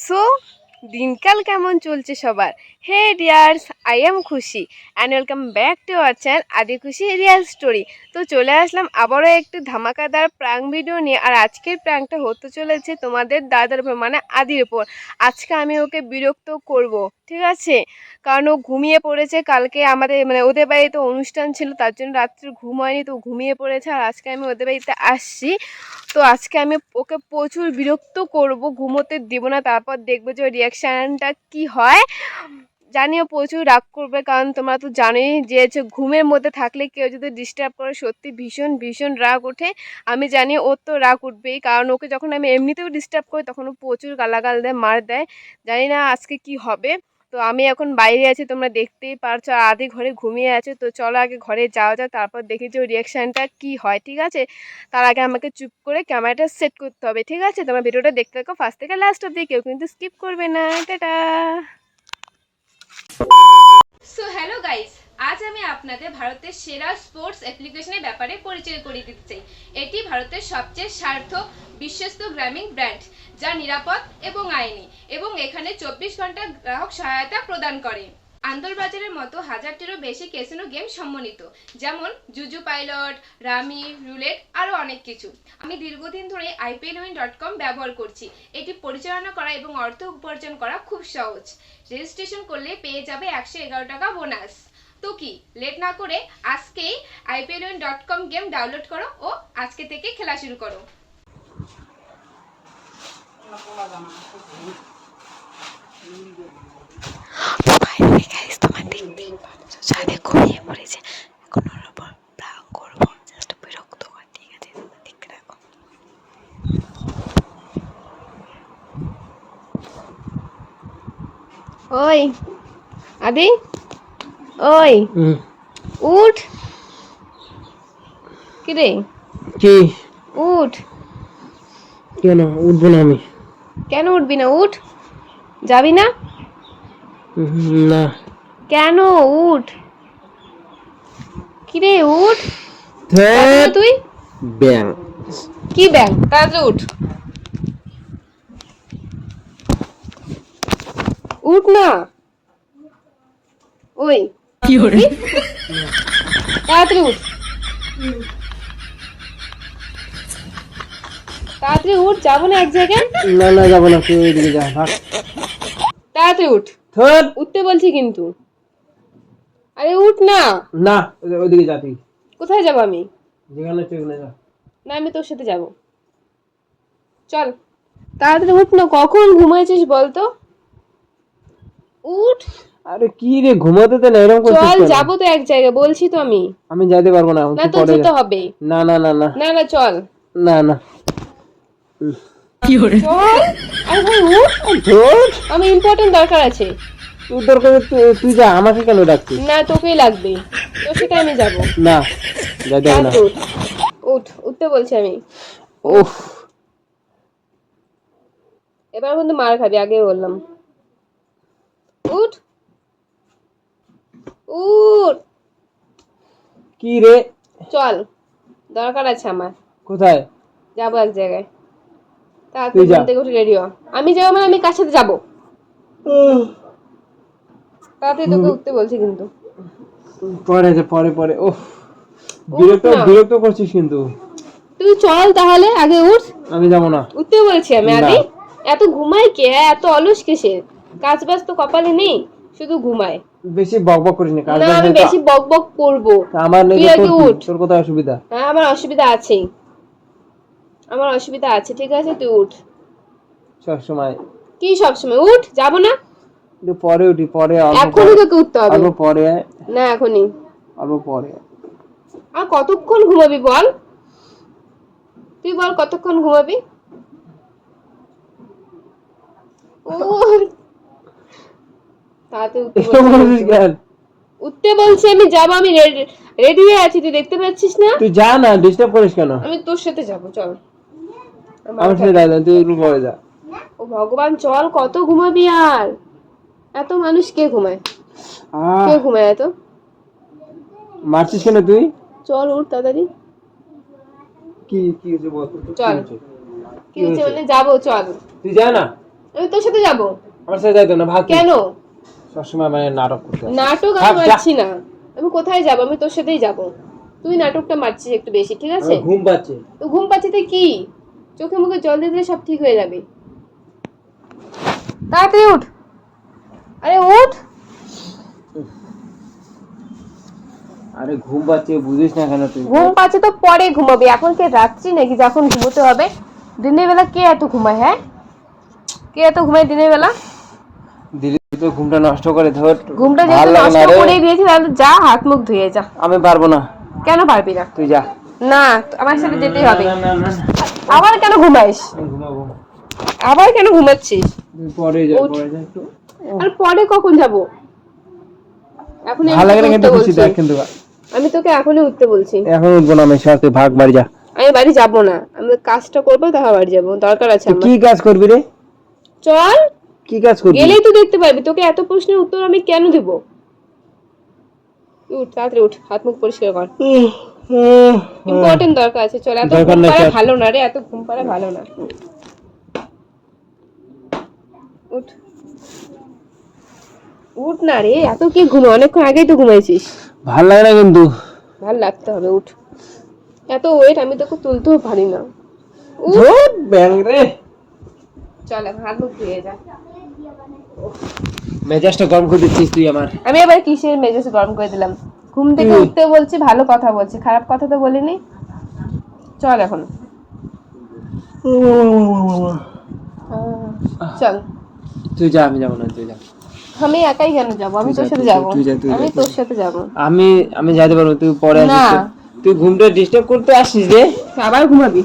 So দিনকাল কেমন চলছে সবার? হে ডিয়ার্স, আই এম খুশি and welcome back to our channel আদি খুশি রিয়াল স্টোরি। তো চলে আসলাম আবারও একটু ধামাকাদার প্র্যাঙ্ক ভিডিও নিয়ে। আর আজকের প্র্যাঙ্কটা হতে চলেছে তোমাদের দাদার উপর, মানে আদির উপর। আজকে আমি ওকে বিরক্ত করব, ঠিক আছে? কারণ ও ঘুমিয়ে পড়েছে। কালকে আমাদের মানে ওদের বাড়িতে অনুষ্ঠান ছিল, তার জন্য রাত্রে ঘুম হয়নি, তো ঘুমিয়ে পড়েছে। আর আজকে আমি ওদের বাড়িতে আসছি, তো আজকে আমি ওকে প্রচুর বিরক্ত করব, ঘুমোতে দিব না। তারপর দেখবো যে ওর রিয়াকশানটা কি হয়। জানিও প্রচুর রাগ করবে, কারণ তোমরা তো জানোই যে ঘুমের মধ্যে থাকলে কেউ যদি ডিস্টার্ব করে সত্যি ভীষণ ভীষণ রাগ ওঠে। আমি জানি ওর তো রাগ উঠবেই, কারণ ওকে যখন আমি এমনিতেও ডিস্টার্ব করি তখন ও প্রচুর গালাগাল দেয়, মার দেয়। জানি না আজকে কি হবে। তো আমি এখন বাইরে আছি, তোমরা দেখতেই পারছো, আর আধে ঘরে ঘুমিয়ে আছে। তো চলো আগে ঘরে যাওয়া যাক, তারপর দেখি যে ওর রিয়াকশানটা কি হয়, ঠিক আছে? তার আগে আমাকে চুপ করে ক্যামেরাটা সেট করতে হবে, ঠিক আছে? তোমরা ভিডিওটা দেখতে থাকো ফার্স্ট থেকে লাস্ট অব্দি, কেউ কিন্তু স্কিপ করবে না। টাটা। সো হ্যালো গাইস, আজ আমি আপনাদের ভারতের সেরা স্পোর্টস অ্যাপ্লিকেশনের ব্যাপারে পরিচয় করিয়ে দিতে চাই। এটি ভারতের সবচেয়ে সার্থক বিশ্বস্ত গ্রামীণ ব্র্যান্ড, যা নিরাপদ এবং আইনি, এবং এখানে 24 ঘন্টা গ্রাহক সহায়তা প্রদান করে। আন্দরবাজারের মতো হাজারটিরও বেশি ক্যাসিনো গেম সম্মানিত, যেমন জুজু পাইলট, রামি, রুলেট, আরও অনেক কিছু। আমি দীর্ঘদিন ধরে IPLwin.com ব্যবহার করছি। এটি পরিচালনা করা এবং অর্থ উপার্জন করা খুব সহজ। রেজিস্ট্রেশন করলে পেয়ে যাবে 111 টাকা বোনাস। তো কি লেট না করে আজকেই IPLwin.com গেম ডাউনলোড করো ও আজকে থেকে খেলা শুরু করো। ঘুমিয়ে পড়েছে, এখন ওর উপর প্রাঙ্ক করবো, জাস্ট বিরক্ত কর, ঠিক আছে? দেখতে রাখো। ওই আদি, ওই উঠ। কি রে? কি? উঠ। কেন উঠবো না আমি? কেন উঠবি না? উঠ। যাবি না? না। কেন? উঠ। কি রে? উঠ। ধ্যাৎ, তুই ব্যাং। কি ব্যাং? তাড়াতাড়ি উঠ। উঠ না। ওই কি করে? তাড়াতাড়ি উঠ। তাড়াতাড়ি উঠ, যাবো না এক জায়গায়। না না, যাবো না, তুই ওইদিকে যা, ভাগ। তাড়াতাড়ি উঠ। ধ্যাৎ। উঠতে বলছি কিন্তু। আরে উঠ না। না, ওইদিকে যা তুই। কোথায় যাবো আমি? যেখানে সেখানে যা। না, আমি তোর সাথে যাবো। চল তাড়াতাড়ি উঠ না, কখন ঘুমাইছিস বলতো? উঠ। আরে কি রে, ঘুমাতে দে না, এরকম করছিস চল কেন? যাবো তো এক জায়গায়, বলছি তো আমি। আমি যাইতে পারবো না, না, তুই তো পরে যেতে যা। হবে। না না না না না না, চল। না না। চল। আরে ভাই উঠ, ধুর, আমি ইম্পর্টেন্ট দরকার আছে। তোর দরকার তুই যা, আমাকে কেন ডাকছিস? না, তোকেই লাগবে, তোর সাথে আমি যাবো। না, যাইতে হবে না। তাড়াতাড়ি উঠ। উঠ, উঠতে বলছি আমি। উফ। এবার কিন্তু মার খাবি, আগে বললাম। উঠ। উঠ। কি রে? চল, দরকার আছে আমার। কোথায়? যাবো এক জায়গায়। তাড়াতাড়ি তুই যা। ঘুম থেকে উঠে রেডি হ। আমি যাবো মানে আমি কার সাথে যাবো? তাড়াতাড়ি তোকে উঠতে বলছি কিন্তু। পরে যা, পরে পরে। ওহ, উঠ না। বিরক্ত করছিস কিন্তু। তুই চল তাহলে, আগে উঠ। আমি যাবো না। উঠতে বলছি আমি। না। আদি এত ঘুমায় কে? এত অলস কিসের? কাজ বাজ তো কপালে নেই, শুধু ঘুমায়। বেশি বকবক করিস না, কাজ না, বাজ আমি নেই তো। বেশি বক বক করবো। আমার নেই তুই তো, আগে উঠ। তোর কোথায় অসুবিধা? হ্যাঁ, আমার অসুবিধা আছেই। আমার অসুবিধা আছে, ঠিক আছে? তুই উঠ। সব সময়। কি সবসময়? উঠ, যাবো না। একটু পরে উঠি, পরে অল্প এখনই পরে। তোকে উঠতে হবে। অল্প পরে আয়, না, এখনই। অল্প পরে আয়। আর কতক্ষণ ঘুমাবি বল? তুই বল কতক্ষণ ঘুমাবি? ও, তাড়াতাড়ি উঠতে এরকম বলছি বলছিস কিন্তু। কেন? উঠতে বলছি আমি, যাবো আমি, রেডি হয়ে আছি, তুই দেখতে পাচ্ছিস না? তুই যা না, ডিস্টার্ব করিস কেন? আমি তোর সাথে যাবো, চল। আমার সাথে যা, তুই একটু পরে যা। ও ভগবান, চল, কত ঘুমাবি আর? এত মানুষ কে ঘুমায়? কে আহ, ঘুমায় এত? মারছিস কেন তুই? চল উঠ তাড়াতাড়ি। কি কি হয়েছে বল তো, কি চল। হয়েছে? কি হয়েছে মানে? যাবো, চল। তুই যা না। আমি তোর সাথে যাব। আমার সাথে যাইতো না, ভাগ। কেন? সবসময় মানে নাটক করতে হয়। নাটক আমি মারছি না। আমি কোথায় যাব? আমি তোর সাথেই যাব। তুই নাটকটা মারছিস একটু বেশি, ঠিক আছে? আমার ঘুম পাচ্ছে। তো ঘুম পাচ্ছে তো কি? চোখে মুখে জল দিয়ে দিলে সব ঠিক হয়ে যাবে। তাড়াতাড়ি উঠ। আরে উঠ। আরে ঘুম পাচ্ছে, বুঝিস না কেন তুই? ঘুম পাচ্ছে তো পরে ঘুমাবি, এখন কে রাত্রি নাকি যখন ঘুমোতে হবে? দিনের বেলা কে এত ঘুমায়? হ্যাঁ, কে এত ঘুমায় দিনের বেলা? দিদি তো ঘুমটা নষ্ট করে ধর। ঘুমটা যেহেতু নষ্ট করে দিয়েছি, তাহলে যা হাত মুখ ধুয়ে যা। আমি পারবো না। কেন পারবি না? তুই যা। না, আমার সাথে যেতেই হবে। না না না, আবার কেন ঘুমাইস? আমি ঘুমাবো। আবার কেন ঘুমাচ্ছিস? তুই পরে যা, পরে যা একটু। আর পরে কখন যাব? এখন ভালো লাগে না কিন্তু খুশি দেখ কিন্তু। আমি তোকে এখনই উঠতে বলছি। এখন উঠবো না আমি, সাথে ভাগ বাড়ি যা। আমি বাড়ি যাব না, আমি কাজটা করবো, তারপর বাড়ি যাব, দরকার আছে আমার। কি কাজ করবি রে? চল। কি কাজ করবি? গেলেই তো দেখতে পারবি। তোকে এত প্রশ্নের উত্তর আমি কেন দেব? উঠ, তাড়াতাড়ি উঠ, হাত মুখ পরিষ্কার কর। ইম্পর্টেন্ট দরকার আছে। চল, এত ঘুম পাড়া ভালো না রে, এত ঘুম পাড়া ভালো না। উঠ, উঠ না রে, এত কি ঘুমো? অনেকক্ষণ আগেই তো ঘুমাইছিস। ভাল লাগে না কিন্তু। ভাল লাগতে হবে, উঠ। এত ওয়েট আমি তোকে তুলতেও পারি না। ধুর ব্যাং রে। চল, এখন হাত মুখ ধুয়ে যা। মেজাজটা গরম করে দিচ্ছিস তুই আমার। আমি এবার কিসের মেজাজ গরম করে দিলাম? ঘুম থেকে উঠতে বলছি, ভালো কথা বলছি, খারাপ কথা তো বলিনি। চল এখন। চল। তুই যা, আমি যাবো না, তুই যা। আমি একাই কেন যাবো? আমি তোর সাথে যাবো। আমি তোর সাথে যাবো। আমি যাইতে পারবো, তুই পরে আসিস। না। তুই ঘুমটা ডিস্টার্ব করতে আসিস রে। আবার ঘুমাবি?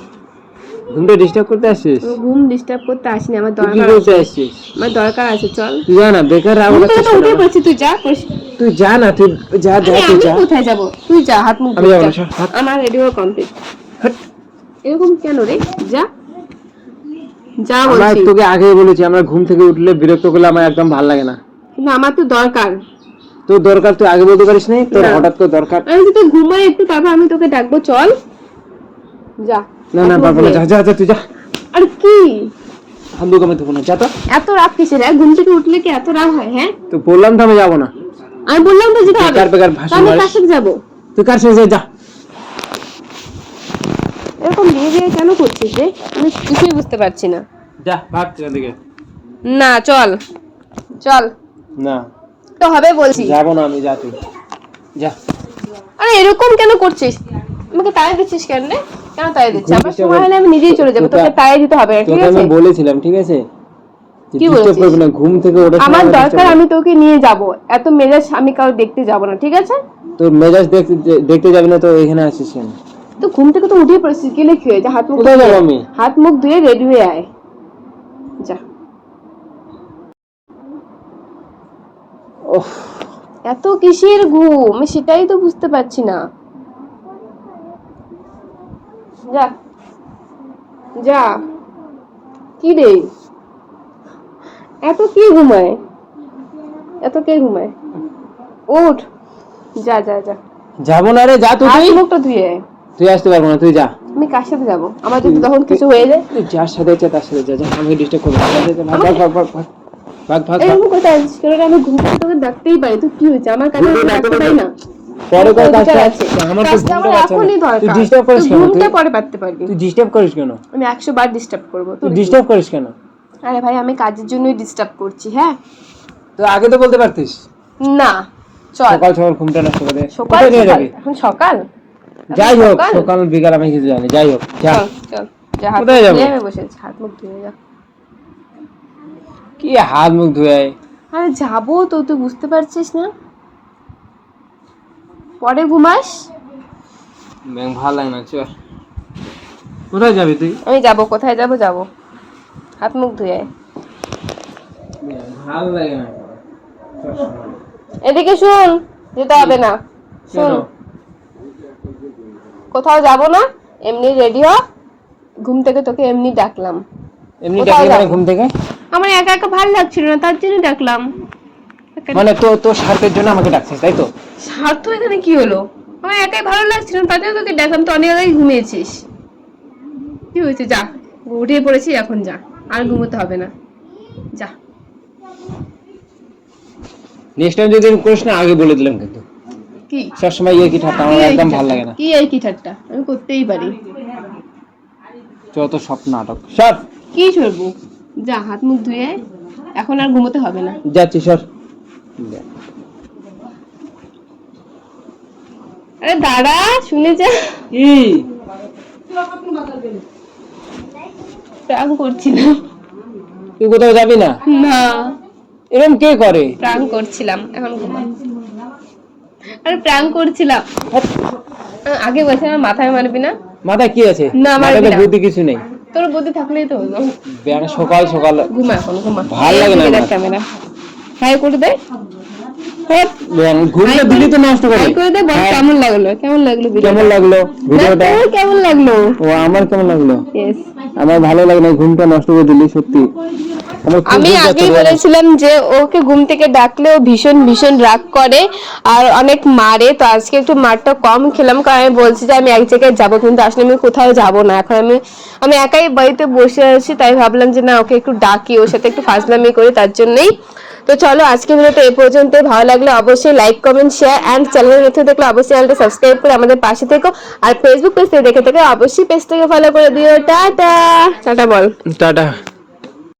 ঘুমটা ডিস্টার্ব করতে আসিস? ঘুম ডিস্টার্ব করতে আসিনি, আমার তুই কি দরকার করতে আছে। আসছিস? আমার দরকার আছে, চল। তুই যা না, বেকার রাগ ঘুম থেকে করছিস তো উঠে না। পড়ছি, তুই যা। তুই যা না, তুই যা যা, তুই আমি যা। কোথায় যাবো? তুই যা, হাত মুখ আমি ধুয়ে যাবো না, যা। সর, হাত। আমার রেডি হওয়া কমপ্লিট। হাট। এরকম কেন রে? যা যা আমার বলছি। তোকে আগেই বলেছি, আমরা ঘুম থেকে উঠলে বিরক্ত করলে আমার একদম ভালো লাগে না। কিন্তু আমার তো দরকার। তোর দরকার তুই আগে বলতে পারিস না? তোর না। হঠাৎ করে দরকার। আমি যদি ঘুমাই একটু, তারপর আমি তোকে ডাকবো, চল। যা। না না, পারবো না, যা যা যা, তুই যা। আর কি? হান্দু কমে থাকবো না, যা তো। এত রাগ কিসের? ঘুম থেকে উঠলে কি এত রাগ হয়? হ্যাঁ, তো বললাম তো আমি যাবো না। আমি বললাম তো যেতে হবে। বেকার ভাষণ আমি মারিস। কার সাথে যাবো? তুই কার সাথে যা। এরকম বিহেভিয়ার কেন করছিস রে? আমি কিছুই বুঝতে পারছি না। যা ভাগ এখান থেকে। না, চল চল। না তো হবে বলছি। যাবো না আমি, যা তুই যা। আরে এরকম কেন করছিস? আমাকে তাড়িয়ে দিচ্ছিস কেন রে? কেন তাড়িয়ে দিচ্ছিস? আমার সময় হলে আমি নিজেই চলে যাবো, তোকে তাড়িয়ে দিতে হবে না, ঠিক তোকে আছে? আমি বলেছিলাম, ঠিক আছে? কি disturb বলেছিস? করবি না, ঘুম থেকে ওঠার সময় আমার disturb দরকার, করবি। আমি তোকে নিয়ে যাব। এত মেজাজ আমি কাউ দেখতে যাব না, ঠিক আছে? তোর মেজাজ দেখতে যাবি না তো এখানে আসিস কেন? তো ঘুম থেকে তো উঠে পড়েছিস, গেলে কি হয়েছে? হাত মুখ কোথায় যাবো আমি? হাত মুখ ধুয়ে রেডি হয়ে আয়, যা। ওহ, এত কিসের ঘুম? আমি সেটাই তো বুঝতে পারছি না। যা যা। কি রে, এত কে ঘুমায়? এত কে ঘুমায়? উঠ, যা যা যা। যাবো না রে, যা তুই। হাত মুখটা ধুয়ে আয়। তুই আসতে পারবো না, তুই যা। আমি কার সাথে যাবো? আমার যদি তখন কিছু হয়ে যায়? তুই যার সাথে ইচ্ছা তার সাথে যা, যা, আমাকে ডিস্টার্ব করবি না। যা, যা, ভাগ ভাগ ভাগ ভাগ ভাগ ভাগ ভাগ। এরকম কোথায় আছিস? কেন আমি ঘুম থেকে তোকে ডাকতেই পারি, তুই কি হয়েছে? আমার কাছে ঘুমটা ডাকতে পারি না? পরে কর কাজটা। আছে। আমার তো কাজটা ঘুমটা আমার পাচ্ছে এখনই না। তুই দরকার। ডিস্টার্ব করিস কেন? ঘুমটা পরে পারতে পারবি। তুই ডিস্টার্ব করিস কেন? আমি 100 বার ডিস্টার্ব করবো। তুই ডিস্টার্ব করিস কেন? আরে ভাই, আমি কাজের জন্যই ডিস্টার্ব করছি। হ্যাঁ, তো আগে তো বলতে পারতিস। না, চল। সকাল সকাল ঘুমটা নষ্ট করে সকাল কোথায় নিয়ে সকাল? যাবি? এখন সকাল? যাই হোক, সকাল? সকাল বিকাল আমি কিছু জানি, যাই হোক যা। চল চল, যা। হাত কোথায় মুখ যাবো? ধুয়ে আমি বসে আছি, হাত মুখ ধুয়ে যা। কি হাত মুখ ধুয়ে আয়? আরে যাবো তো, তুই বুঝতে পারছিস না? পরে ঘুমাস। ভালো লাগে না, চল। কোথায় যাবি তুই? আমি যাবো, কোথায় যাবো? যাবো, হাত মুখ ধুয়ে আয়। ভালো লাগে না। এদিকে শুন, যেতে হবে না। শুন, কোথাও যাবো না, এমনি রেডি হ। ঘুম থেকে তোকে এমনি ডাকলাম। এমনি কোথায় ডাকলি মানে যাবো? ঘুম থেকে? আমার একা একা ভালো লাগছিল না, তার জন্য ডাকলাম। মানে তোর স্বার্থের জন্য আমাকে ডাকছিস, তাই তো? স্বার্থ এখানে কি হলো? আমার একাই ভালো লাগছিল না, তার জন্য তোকে ডাকলাম। তো অনেক আগে ঘুমিয়েছিস, কি হয়েছে? যা, উঠে পড়েছি, এখন যা, আর ঘুমোতে হবে না। যা। নেক্সট টাইম যদি করিস না আগে বলে দিলাম কিন্তু কি সবসময় ইয়ে কি ঠাট্টা আমার একদম ভালো লাগে না। কি এই কি ঠাট্টা আমি করতেই পারি। যত সব নাটক সর। কি সরবো? যা হাত মুখ ধুয়ে এখন আর ঘুমোতে হবে না। যাচ্ছি সর। আরে দাঁড়া শুনে যা। কি প্রাং করছিলাম। তুই কোথাও যাবি না? না এরকম কে করে? প্রাং করছিলাম এখন ঘুমা। আরে প্রাং করছিলাম। আগে বলছি আমার মাথায় মারবি না। মাথায় কি আছে? না, মারবি মাথায় না। বুদ্ধি কিছু নেই। তোর বুদ্ধি থাকলেই তো হলো। বেলা সকাল সকাল ঘুমা এখন ঘুমা। ভাল লাগে না আমার। ক্যামেরা হাই করে দে। ঘুমটা দিলি তো নষ্ট করে। হাই করে দে বল কেমন লাগলো? কেমন লাগলো ভিডিওটা? কেমন লাগলো ভিডিওটা? কেমন লাগলো? ও আমার কেমন লাগলো? ইয়েস আমার ভালো লাগে না, ঘুমটা নষ্ট করে দিলি সত্যি। আমি আগেই বলেছিলাম যে ওকে ঘুম থেকে ডাকলে ও ভীষণ ভীষণ রাগ করে আর অনেক মারে। তো আজকে একটু মারটা কম খেলাম, কারণ আমি বলছি যে আমি এক জায়গায় যাবো, কিন্তু আসলে আমি কোথাও যাব না। এখন আমি একাই বাড়িতে বসে আছি, তাই ভাবলাম যে না ওকে একটু ডাকি, ওর সাথে একটু ফাজলামি করি, তার জন্যই। তো চলো আজকে ভিডিওটা এই পর্যন্ত। ভালো লাগলে অবশ্যই লাইক কমেন্ট শেয়ার অ্যান্ড চ্যানেলের নতুন দেখলে অবশ্যই চ্যানেলটা সাবস্ক্রাইব করে আমাদের পাশে থেকো। আর ফেসবুক পেজ থেকে দেখে অবশ্যই পেজটাকে ফলো করে দিও। টাটা টাটা বল। টাটা।